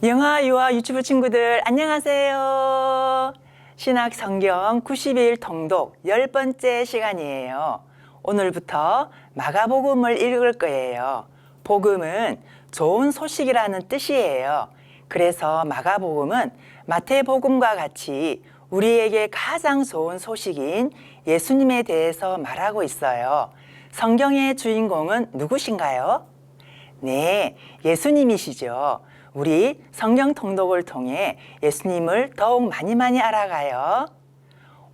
영아, 유아, 유튜브 친구들 안녕하세요. 신학 성경 90일 통독 10번째 시간이에요. 오늘부터 마가복음을 읽을 거예요. 복음은 좋은 소식이라는 뜻이에요. 그래서 마가복음은 마태복음과 같이 우리에게 가장 좋은 소식인 예수님에 대해서 말하고 있어요. 성경의 주인공은 누구신가요? 네, 예수님이시죠. 우리 성경 통독을 통해 예수님을 더욱 많이 알아가요.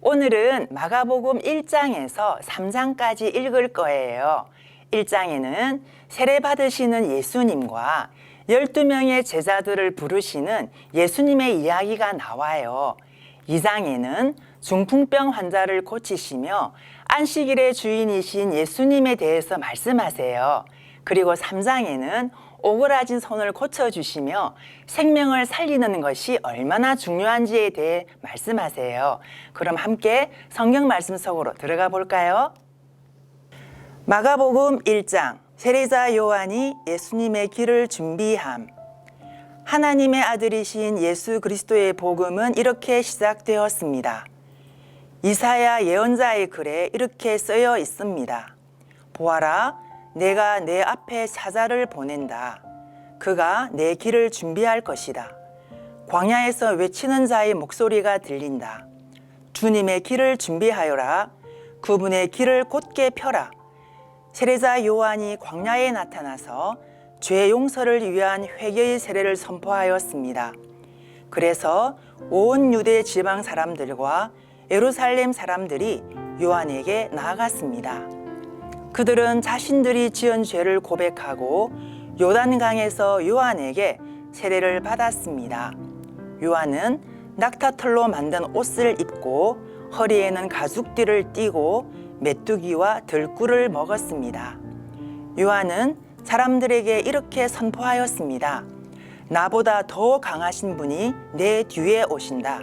오늘은 마가복음 1장에서 3장까지 읽을 거예요. 1장에는 세례 받으시는 예수님과 12명의 제자들을 부르시는 예수님의 이야기가 나와요. 2장에는 중풍병 환자를 고치시며 안식일의 주인이신 예수님에 대해서 말씀하세요. 그리고 3장에는 오그라진 손을 고쳐주시며 생명을 살리는 것이 얼마나 중요한지에 대해 말씀하세요. 그럼 함께 성경 말씀 속으로 들어가 볼까요? 마가복음 1장, 세례자 요한이 예수님의 길을 준비함. 하나님의 아들이신 예수 그리스도의 복음은 이렇게 시작되었습니다. 이사야 예언자의 글에 이렇게 쓰여 있습니다. 보아라, 내가 내 앞에 사자를 보낸다. 그가 내 길을 준비할 것이다. 광야에서 외치는 자의 목소리가 들린다. 주님의 길을 준비하여라. 그분의 길을 곧게 펴라. 세례자 요한이 광야에 나타나서 죄 용서를 위한 회개의 세례를 선포하였습니다. 그래서 온 유대 지방 사람들과 예루살렘 사람들이 요한에게 나아갔습니다. 그들은 자신들이 지은 죄를 고백하고 요단강에서 요한에게 세례를 받았습니다. 요한은 낙타털로 만든 옷을 입고 허리에는 가죽띠를 띠고 메뚜기와 들꿀을 먹었습니다. 요한은 사람들에게 이렇게 선포하였습니다. 나보다 더 강하신 분이 내 뒤에 오신다.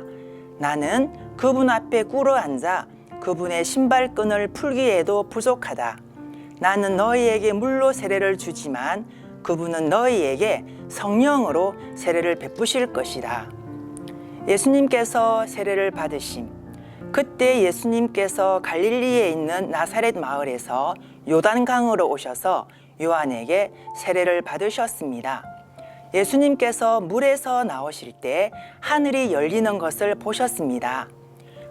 나는 그분 앞에 꿇어 앉아 그분의 신발끈을 풀기에도 부족하다. 나는 너희에게 물로 세례를 주지만 그분은 너희에게 성령으로 세례를 베푸실 것이다. 예수님께서 세례를 받으심. 그때 예수님께서 갈릴리에 있는 나사렛 마을에서 요단강으로 오셔서 요한에게 세례를 받으셨습니다. 예수님께서 물에서 나오실 때 하늘이 열리는 것을 보셨습니다.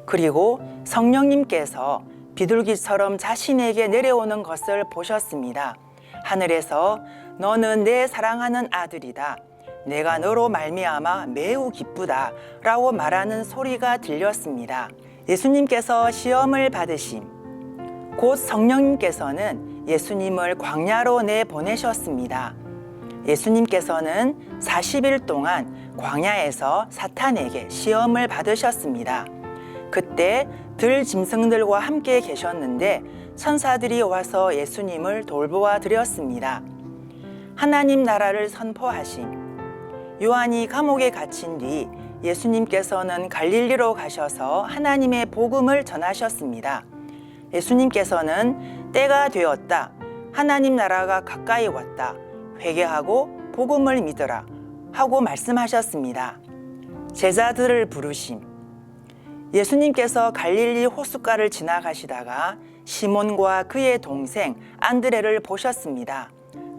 그리고 성령님께서 비둘기처럼 자신에게 내려오는 것을 보셨습니다. 하늘에서 너는 내 사랑하는 아들이다. 내가 너로 말미암아 매우 기쁘다 라고 말하는 소리가 들렸습니다. 예수님께서 시험을 받으심. 곧 성령님께서는 예수님을 광야로 내보내셨습니다. 예수님께서는 40일 동안 광야에서 사탄에게 시험을 받으셨습니다. 그때 들짐승들과 함께 계셨는데 천사들이 와서 예수님을 돌보아 드렸습니다. 하나님 나라를 선포하심. 요한이 감옥에 갇힌 뒤 예수님께서는 갈릴리로 가셔서 하나님의 복음을 전하셨습니다. 예수님께서는 때가 되었다. 하나님 나라가 가까이 왔다. 회개하고 복음을 믿으라 하고 말씀하셨습니다. 제자들을 부르심. 예수님께서 갈릴리 호숫가를 지나가시다가 시몬과 그의 동생 안드레를 보셨습니다.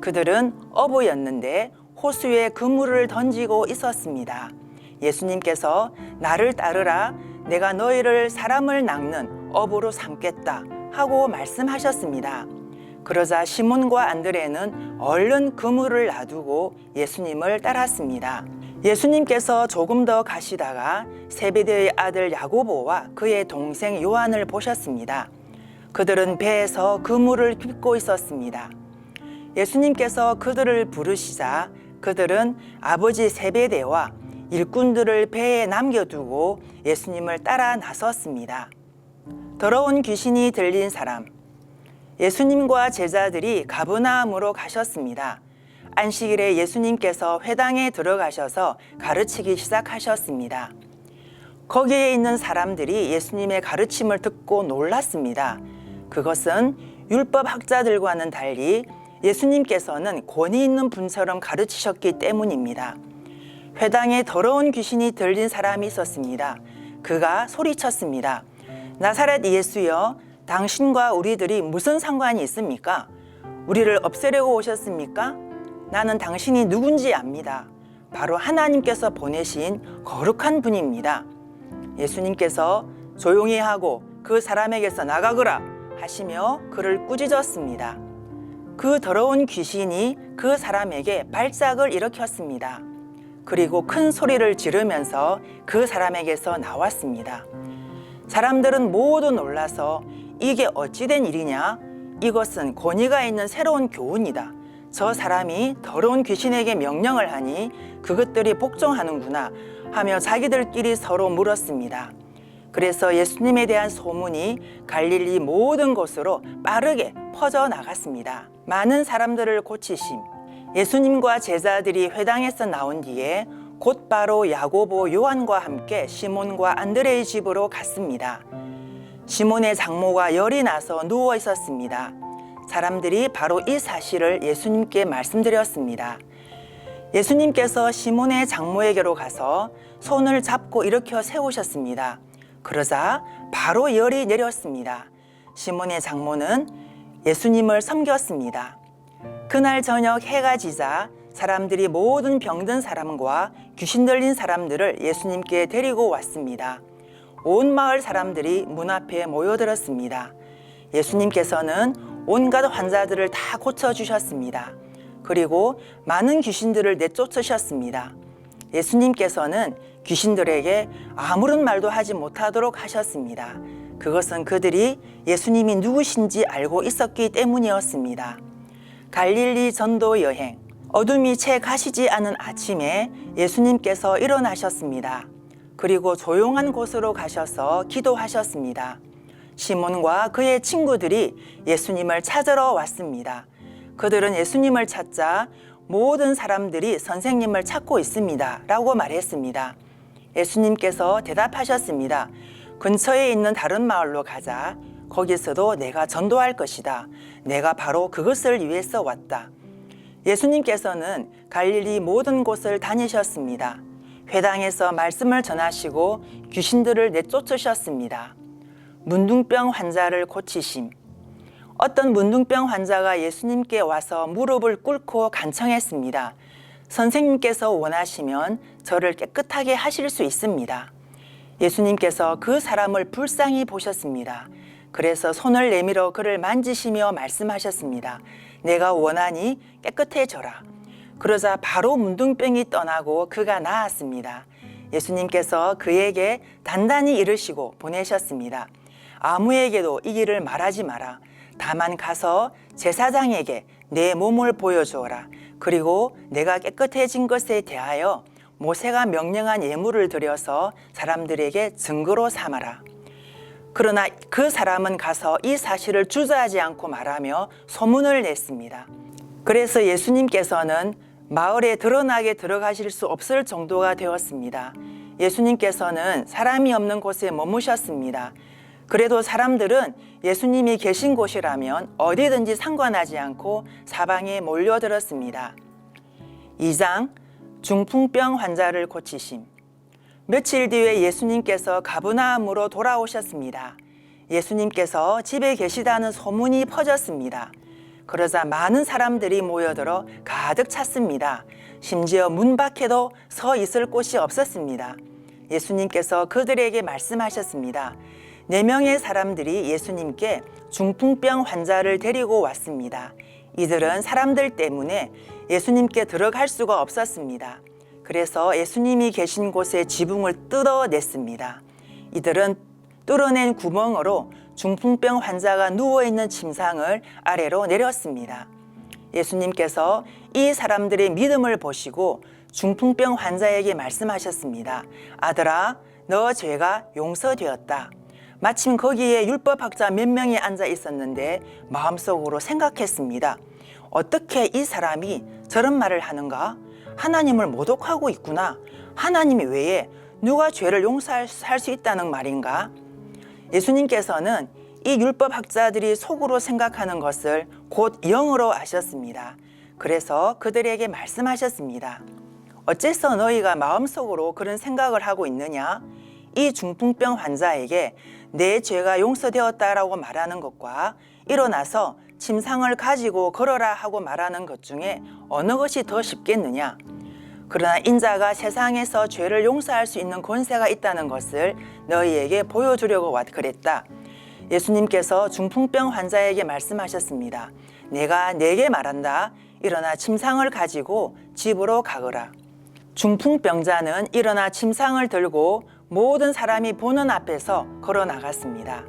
그들은 어부였는데 호수에 그물을 던지고 있었습니다. 예수님께서 나를 따르라. 내가 너희를 사람을 낚는 어부로 삼겠다 하고 말씀하셨습니다. 그러자 시몬과 안드레는 얼른 그물을 놔두고 예수님을 따랐습니다. 예수님께서 조금 더 가시다가 세베대의 아들 야고보와 그의 동생 요한을 보셨습니다. 그들은 배에서 그물을 깁고 있었습니다. 예수님께서 그들을 부르시자 그들은 아버지 세베대와 일꾼들을 배에 남겨두고 예수님을 따라 나섰습니다. 더러운 귀신이 들린 사람. 예수님과 제자들이 가브나움으로 가셨습니다. 안식일에 예수님께서 회당에 들어가셔서 가르치기 시작하셨습니다. 거기에 있는 사람들이 예수님의 가르침을 듣고 놀랐습니다. 그것은 율법 학자들과는 달리 예수님께서는 권위 있는 분처럼 가르치셨기 때문입니다. 회당에 더러운 귀신이 들린 사람이 있었습니다. 그가 소리쳤습니다. 나사렛 예수여, 당신과 우리들이 무슨 상관이 있습니까? 우리를 없애려고 오셨습니까? 나는 당신이 누군지 압니다. 바로 하나님께서 보내신 거룩한 분입니다. 예수님께서 조용히 하고 그 사람에게서 나가거라 하시며 그를 꾸짖었습니다. 그 더러운 귀신이 그 사람에게 발작을 일으켰습니다. 그리고 큰 소리를 지르면서 그 사람에게서 나왔습니다. 사람들은 모두 놀라서 이게 어찌된 일이냐? 이것은 권위가 있는 새로운 교훈이다. 저 사람이 더러운 귀신에게 명령을 하니 그것들이 복종하는구나 하며 자기들끼리 서로 물었습니다. 그래서 예수님에 대한 소문이 갈릴리 모든 곳으로 빠르게 퍼져나갔습니다. 많은 사람들을 고치심. 예수님과 제자들이 회당에서 나온 뒤에 곧바로 야고보, 요한과 함께 시몬과 안드레의 집으로 갔습니다. 시몬의 장모가 열이 나서 누워 있었습니다. 사람들이 바로 이 사실을 예수님께 말씀드렸습니다. 예수님께서 시몬의 장모에게로 가서 손을 잡고 일으켜 세우셨습니다. 그러자 바로 열이 내렸습니다. 시몬의 장모는 예수님을 섬겼습니다. 그날 저녁 해가 지자 사람들이 모든 병든 사람과 귀신 들린 사람들을 예수님께 데리고 왔습니다. 온 마을 사람들이 문 앞에 모여들었습니다. 예수님께서는 온갖 환자들을 다 고쳐주셨습니다. 그리고 많은 귀신들을 내쫓으셨습니다. 예수님께서는 귀신들에게 아무런 말도 하지 못하도록 하셨습니다. 그것은 그들이 예수님이 누구신지 알고 있었기 때문이었습니다. 갈릴리 전도 여행. 어둠이 채 가시지 않은 아침에 예수님께서 일어나셨습니다. 그리고 조용한 곳으로 가셔서 기도하셨습니다. 시몬과 그의 친구들이 예수님을 찾으러 왔습니다. 그들은 예수님을 찾자 모든 사람들이 선생님을 찾고 있습니다 라고 말했습니다. 예수님께서 대답하셨습니다. 근처에 있는 다른 마을로 가자. 거기서도 내가 전도할 것이다. 내가 바로 그것을 위해서 왔다. 예수님께서는 갈릴리 모든 곳을 다니셨습니다. 회당에서 말씀을 전하시고 귀신들을 내쫓으셨습니다. 문둥병 환자를 고치심. 어떤 문둥병 환자가 예수님께 와서 무릎을 꿇고 간청했습니다. 선생님께서 원하시면 저를 깨끗하게 하실 수 있습니다. 예수님께서 그 사람을 불쌍히 보셨습니다. 그래서 손을 내밀어 그를 만지시며 말씀하셨습니다. 내가 원하니 깨끗해져라. 그러자 바로 문둥병이 떠나고 그가 나았습니다. 예수님께서 그에게 단단히 이르시고 보내셨습니다. 아무에게도 이 일을 말하지 마라. 다만 가서 제사장에게 내 몸을 보여주어라. 그리고 내가 깨끗해진 것에 대하여 모세가 명령한 예물을 드려서 사람들에게 증거로 삼아라. 그러나 그 사람은 가서 이 사실을 주저하지 않고 말하며 소문을 냈습니다. 그래서 예수님께서는 마을에 드러나게 들어가실 수 없을 정도가 되었습니다. 예수님께서는 사람이 없는 곳에 머무셨습니다. 그래도 사람들은 예수님이 계신 곳이라면 어디든지 상관하지 않고 사방에 몰려들었습니다. 2장 중풍병 환자를 고치심. 며칠 뒤에 예수님께서 가브나움으로 돌아오셨습니다. 예수님께서 집에 계시다는 소문이 퍼졌습니다. 그러자 많은 사람들이 모여들어 가득 찼습니다. 심지어 문 밖에도 서 있을 곳이 없었습니다. 예수님께서 그들에게 말씀하셨습니다. 4명의 사람들이 예수님께 중풍병 환자를 데리고 왔습니다. 이들은 사람들 때문에 예수님께 들어갈 수가 없었습니다. 그래서 예수님이 계신 곳의 지붕을 뜯어냈습니다. 이들은 뚫어낸 구멍으로 중풍병 환자가 누워있는 침상을 아래로 내렸습니다. 예수님께서 이 사람들의 믿음을 보시고 중풍병 환자에게 말씀하셨습니다. 아들아, 너 죄가 용서되었다. 마침 거기에 율법학자 몇 명이 앉아 있었는데 마음속으로 생각했습니다. 어떻게 이 사람이 저런 말을 하는가? 하나님을 모독하고 있구나. 하나님 외에 누가 죄를 용서할 수 있다는 말인가? 예수님께서는 이 율법학자들이 속으로 생각하는 것을 곧 영으로 아셨습니다. 그래서 그들에게 말씀하셨습니다. 어째서 너희가 마음속으로 그런 생각을 하고 있느냐? 이 중풍병 환자에게 내 죄가 용서되었다라고 말하는 것과 일어나서 침상을 가지고 걸어라 하고 말하는 것 중에 어느 것이 더 쉽겠느냐? 그러나 인자가 세상에서 죄를 용서할 수 있는 권세가 있다는 것을 너희에게 보여주려고 그랬다. 예수님께서 중풍병 환자에게 말씀하셨습니다. 내가 네게 말한다. 일어나 침상을 가지고 집으로 가거라. 중풍병자는 일어나 침상을 들고 모든 사람이 보는 앞에서 걸어 나갔습니다.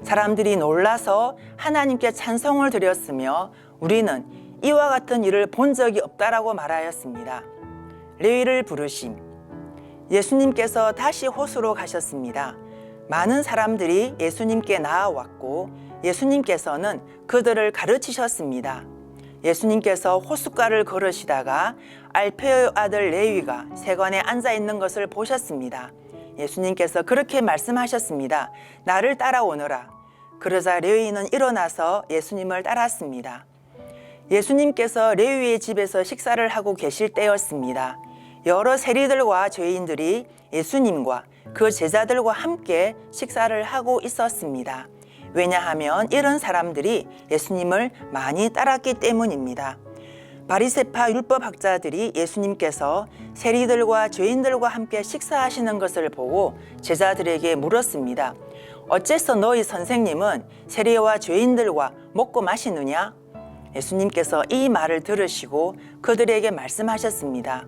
사람들이 놀라서 하나님께 찬송을 드렸으며 우리는 이와 같은 일을 본 적이 없다라고 말하였습니다. 레위를 부르심. 예수님께서 다시 호수로 가셨습니다. 많은 사람들이 예수님께 나아왔고 예수님께서는 그들을 가르치셨습니다. 예수님께서 호숫가를 걸으시다가 알페오의 아들 레위가 세관에 앉아 있는 것을 보셨습니다. 예수님께서 그렇게 말씀하셨습니다. 나를 따라오너라. 그러자 레위는 일어나서 예수님을 따랐습니다. 예수님께서 레위의 집에서 식사를 하고 계실 때였습니다. 여러 세리들과 죄인들이 예수님과 그 제자들과 함께 식사를 하고 있었습니다. 왜냐하면 이런 사람들이 예수님을 많이 따랐기 때문입니다. 바리새파 율법학자들이 예수님께서 세리들과 죄인들과 함께 식사하시는 것을 보고 제자들에게 물었습니다. 어째서 너희 선생님은 세리와 죄인들과 먹고 마시느냐? 예수님께서 이 말을 들으시고 그들에게 말씀하셨습니다.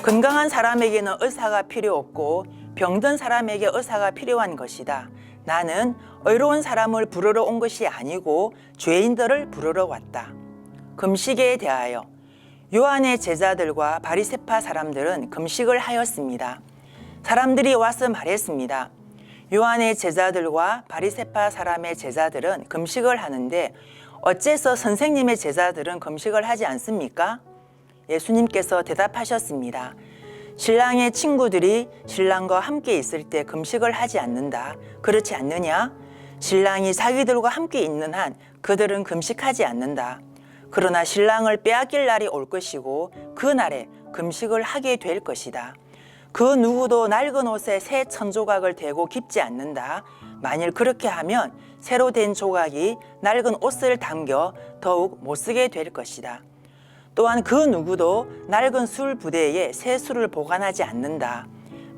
건강한 사람에게는 의사가 필요 없고 병든 사람에게 의사가 필요한 것이다. 나는 의로운 사람을 부르러 온 것이 아니고 죄인들을 부르러 왔다. 금식에 대하여 요한의 제자들과 바리새파 사람들은 금식을 하였습니다. 사람들이 와서 말했습니다. 요한의 제자들과 바리새파 사람의 제자들은 금식을 하는데 어째서 선생님의 제자들은 금식을 하지 않습니까? 예수님께서 대답하셨습니다. 신랑의 친구들이 신랑과 함께 있을 때 금식을 하지 않는다. 그렇지 않느냐? 신랑이 자기들과 함께 있는 한 그들은 금식하지 않는다. 그러나 신랑을 빼앗길 날이 올 것이고 그 날에 금식을 하게 될 것이다. 그 누구도 낡은 옷에 새 천조각을 대고 깁지 않는다. 만일 그렇게 하면 새로 된 조각이 낡은 옷을 당겨 더욱 못쓰게 될 것이다. 또한 그 누구도 낡은 술 부대에 새 술을 보관하지 않는다.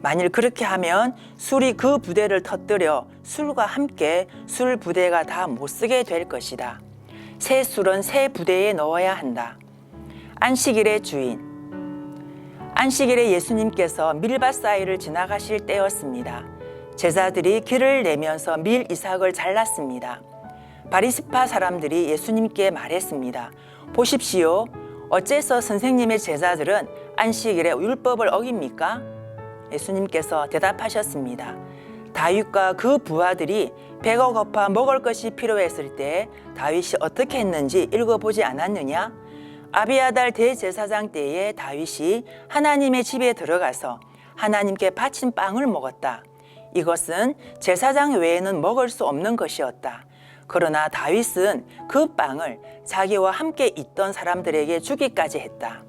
만일 그렇게 하면 술이 그 부대를 터뜨려 술과 함께 술 부대가 다 못쓰게 될 것이다. 새 술은 새 부대에 넣어야 한다. 안식일의 주인. 안식일에 예수님께서 밀밭 사이를 지나가실 때였습니다. 제자들이 길을 내면서 밀 이삭을 잘랐습니다. 바리새파 사람들이 예수님께 말했습니다. 보십시오. 어째서 선생님의 제자들은 안식일에 율법을 어깁니까? 예수님께서 대답하셨습니다. 다윗과 그 부하들이 배가 고파 먹을 것이 필요했을 때 다윗이 어떻게 했는지 읽어보지 않았느냐? 아비아달 대제사장 때에 다윗이 하나님의 집에 들어가서 하나님께 바친 빵을 먹었다. 이것은 제사장 외에는 먹을 수 없는 것이었다. 그러나 다윗은 그 빵을 자기와 함께 있던 사람들에게 주기까지 했다.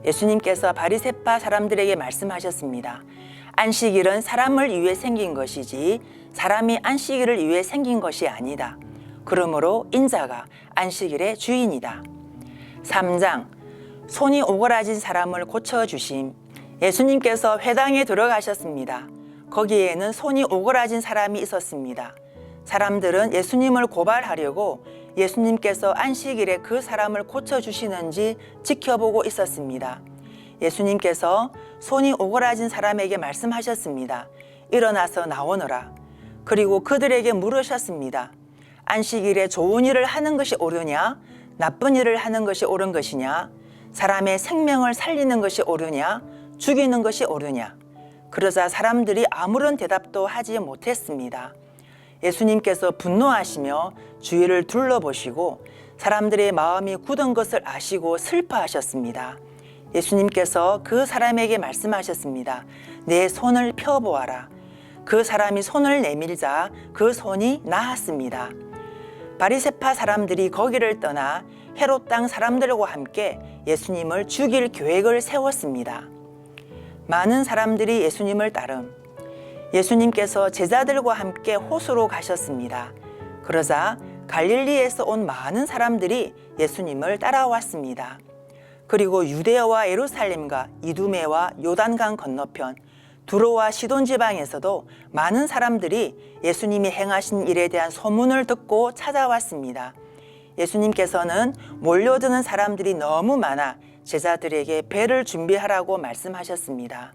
예수님께서 바리새파 사람들에게 말씀하셨습니다. 안식일은 사람을 위해 생긴 것이지 사람이 안식일을 위해 생긴 것이 아니다. 그러므로 인자가 안식일의 주인이다. 3장 손이 오그라진 사람을 고쳐주심. 예수님께서 회당에 들어가셨습니다. 거기에는 손이 오그라진 사람이 있었습니다. 사람들은 예수님을 고발하려고 예수님께서 안식일에 그 사람을 고쳐주시는지 지켜보고 있었습니다. 예수님께서 손이 오그라진 사람에게 말씀하셨습니다. 일어나서 나오너라. 그리고 그들에게 물으셨습니다. 안식일에 좋은 일을 하는 것이 옳으냐? 나쁜 일을 하는 것이 옳은 것이냐? 사람의 생명을 살리는 것이 옳으냐? 죽이는 것이 옳으냐? 그러자 사람들이 아무런 대답도 하지 못했습니다. 예수님께서 분노하시며 주위를 둘러보시고 사람들의 마음이 굳은 것을 아시고 슬퍼하셨습니다. 예수님께서 그 사람에게 말씀하셨습니다. 내 손을 펴보아라. 그 사람이 손을 내밀자 그 손이 나았습니다. 바리새파 사람들이 거기를 떠나 헤롯 땅 사람들과 함께 예수님을 죽일 계획을 세웠습니다. 많은 사람들이 예수님을 따름. 예수님께서 제자들과 함께 호수로 가셨습니다. 그러자 갈릴리에서 온 많은 사람들이 예수님을 따라왔습니다. 그리고 유대아와 예루살렘과 이두메와 요단강 건너편 두로와 시돈 지방에서도 많은 사람들이 예수님이 행하신 일에 대한 소문을 듣고 찾아왔습니다. 예수님께서는 몰려드는 사람들이 너무 많아 제자들에게 배를 준비하라고 말씀하셨습니다.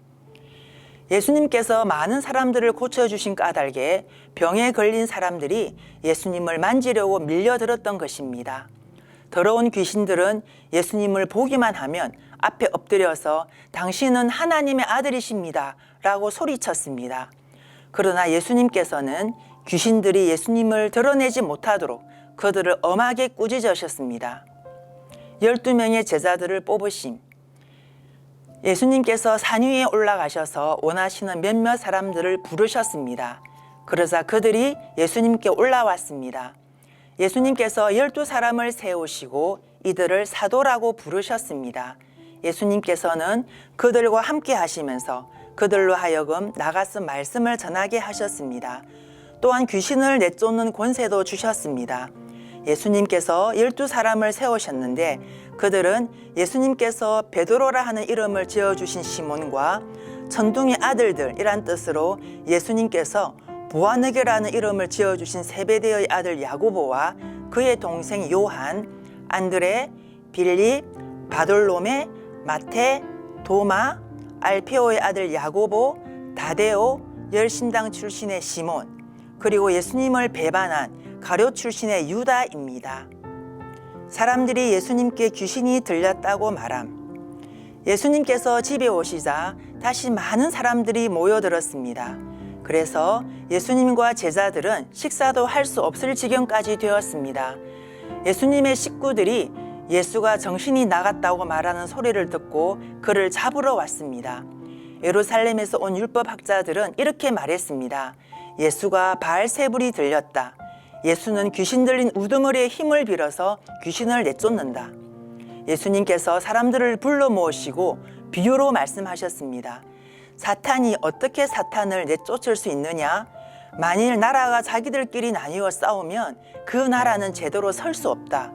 예수님께서 많은 사람들을 고쳐주신 까닭에 병에 걸린 사람들이 예수님을 만지려고 밀려들었던 것입니다. 더러운 귀신들은 예수님을 보기만 하면 앞에 엎드려서 당신은 하나님의 아들이십니다 라고 소리쳤습니다. 그러나 예수님께서는 귀신들이 예수님을 드러내지 못하도록 그들을 엄하게 꾸짖으셨습니다. 12명의 제자들을 뽑으심. 예수님께서 산 위에 올라가셔서 원하시는 몇몇 사람들을 부르셨습니다. 그러자 그들이 예수님께 올라왔습니다. 예수님께서 12사람을 세우시고 이들을 사도라고 부르셨습니다. 예수님께서는 그들과 함께 하시면서 그들로 하여금 나가서 말씀을 전하게 하셨습니다. 또한 귀신을 내쫓는 권세도 주셨습니다. 예수님께서 12사람을 세우셨는데 그들은 예수님께서 베드로라 하는 이름을 지어주신 시몬과 천둥의 아들들이란 뜻으로 예수님께서 보아느게라는 이름을 지어주신 세베대의 아들 야고보와 그의 동생 요한, 안드레, 빌립, 바돌로메, 마테, 도마, 알페오의 아들 야고보, 다데오, 열심당 출신의 시몬, 그리고 예수님을 배반한 가룟 출신의 유다입니다. 사람들이 예수님께 귀신이 들렸다고 말함. 예수님께서 집에 오시자 다시 많은 사람들이 모여들었습니다. 그래서 예수님과 제자들은 식사도 할 수 없을 지경까지 되었습니다. 예수님의 식구들이 예수가 정신이 나갔다고 말하는 소리를 듣고 그를 잡으러 왔습니다. 예루살렘에서 온 율법학자들은 이렇게 말했습니다. 예수가 바알세불이 들렸다. 예수는 귀신 들린 우두머리에 힘을 빌어서 귀신을 내쫓는다. 예수님께서 사람들을 불러 모으시고 비유로 말씀하셨습니다. 사탄이 어떻게 사탄을 내쫓을 수 있느냐? 만일 나라가 자기들끼리 나뉘어 싸우면 그 나라는 제대로 설 수 없다.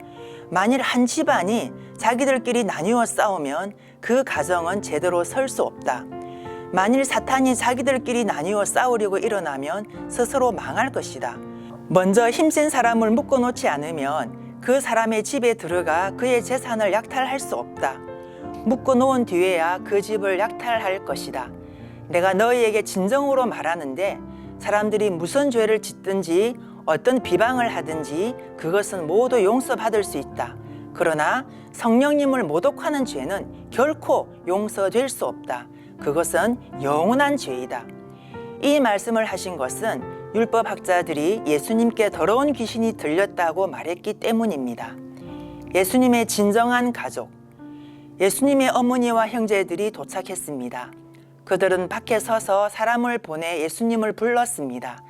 만일 한 집안이 자기들끼리 나뉘어 싸우면 그 가정은 제대로 설 수 없다. 만일 사탄이 자기들끼리 나뉘어 싸우려고 일어나면 스스로 망할 것이다. 먼저 힘센 사람을 묶어놓지 않으면 그 사람의 집에 들어가 그의 재산을 약탈할 수 없다. 묶어놓은 뒤에야 그 집을 약탈할 것이다. 내가 너희에게 진정으로 말하는데 사람들이 무슨 죄를 짓든지 어떤 비방을 하든지 그것은 모두 용서받을 수 있다. 그러나 성령님을 모독하는 죄는 결코 용서될 수 없다. 그것은 영원한 죄이다. 이 말씀을 하신 것은 율법학자들이 예수님께 더러운 귀신이 들렸다고 말했기 때문입니다. 예수님의 진정한 가족, 예수님의 어머니와 형제들이 도착했습니다. 그들은 밖에 서서 사람을 보내 예수님을 불렀습니다.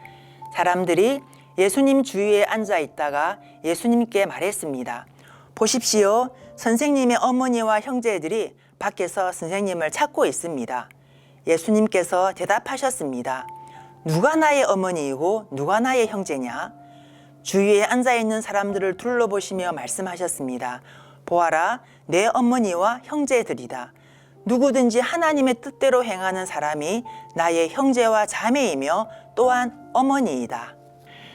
사람들이 예수님 주위에 앉아 있다가 예수님께 말했습니다. 보십시오. 선생님의 어머니와 형제들이 밖에서 선생님을 찾고 있습니다. 예수님께서 대답하셨습니다. 누가 나의 어머니이고 누가 나의 형제냐? 주위에 앉아 있는 사람들을 둘러보시며 말씀하셨습니다. 보아라, 내 어머니와 형제들이다. 누구든지 하나님의 뜻대로 행하는 사람이 나의 형제와 자매이며 또한 어머니이다.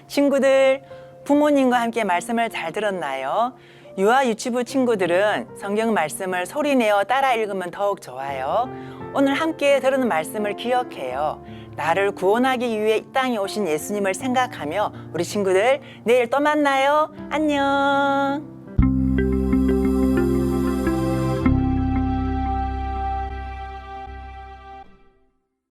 친구들, 부모님과 함께 말씀을 잘 들었나요? 유아 유치부 친구들은 성경 말씀을 소리내어 따라 읽으면 더욱 좋아요. 오늘 함께 들은 말씀을 기억해요. 나를 구원하기 위해 이 땅에 오신 예수님을 생각하며 우리 친구들 내일 또 만나요. 안녕.